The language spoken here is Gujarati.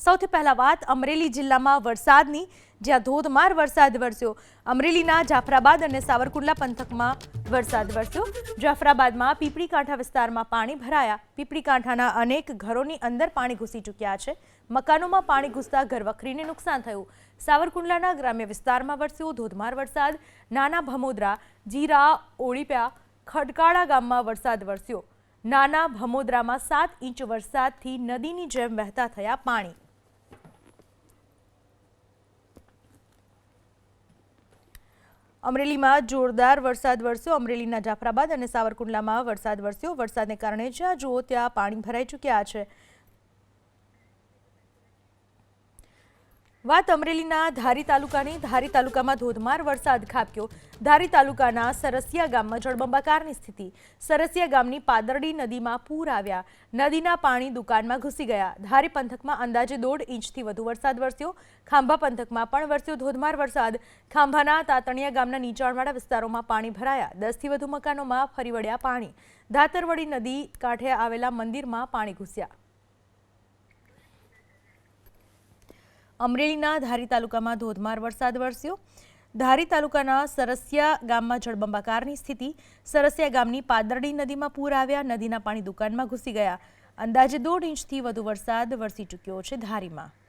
સૌથી પહેલા વાત અમરેલી જિલ્લામાં વરસાદની, જ્યાં ધોધમાર વરસાદ વરસ્યો। અમરેલીના જાફરાબાદ અને સાવરકુંડલા પંથકમાં વરસાદ વરસ્યો। જાફરાબાદમાં પીપળી કાંઠા વિસ્તારમાં પાણી ભરાયા। પીપળી કાંઠાના અનેક ઘરોની અંદર પાણી ઘૂસી ચૂક્યા છે। મકાનોમાં પાણી ઘૂસતા ઘરવખરીને નુકસાન થયું। સાવરકુંડલાના ગ્રામ્ય વિસ્તારમાં વરસ્યો ધોધમાર વરસાદ। નાના ભમોદરા, જીરા, ઓળીપ્યા, ખડકાળા ગામમાં વરસાદ વરસ્યો। નાના ભમોદરામાં 7 ઇંચ વરસાદથી નદીની જેમ વહેતા થયા પાણી। અમરેલીમાં જોરદાર વરસાદ વરસ્યો। અમરેલીના જાફરાબાદ અને સાવરકુંડલામાં વરસાદ વરસ્યો। વરસાદને કારણે જ્યાં જુઓ ત્યાં પાણી ભરાઈ ચૂક્યા છે। વાત અમરેલીના ધારી તાલુકાની। ધારી તાલુકામાં ધોધમાર વરસાદ ખાબક્યો। ધારી તાલુકાના સરસિયા ગામમાં જળબંબાકારની સ્થિતિ। સરસિયા ગામની પાદરડી નદીમાં પૂર આવ્યા। નદીના પાણી દુકાનમાં ઘૂસી ગયા। ધારી પંથકમાં અંદાજે 1.5 ઇંચથી વધુ વરસાદ વરસ્યો। ખાંભા પંથકમાં પણ વરસ્યો ધોધમાર વરસાદ। ખાંભાના તાતણિયા ગામના નીચાણવાળા વિસ્તારોમાં પાણી ભરાયા। 10થી વધુ મકાનોમાં ફરી વળ્યા પાણી। ધાતરવડી નદી કાંઠે આવેલા મંદિરમાં પાણી ઘૂસ્યા। અમરેલીના ધારી તાલુકામાં ધોધમાર વરસાદ વરસ્યો। ધારી તાલુકાના સરસિયા ગામમાં જળબંબાકારની સ્થિતિ। સરસિયા ગામની પાદરડી નદીમાં પૂર આવ્યા। નદીના પાણી દુકાનમાં ઘૂસી ગયા। અંદાજે 1.5 ઇંચથી વધુ વરસાદ વરસી ચૂક્યો છે ધારીમાં।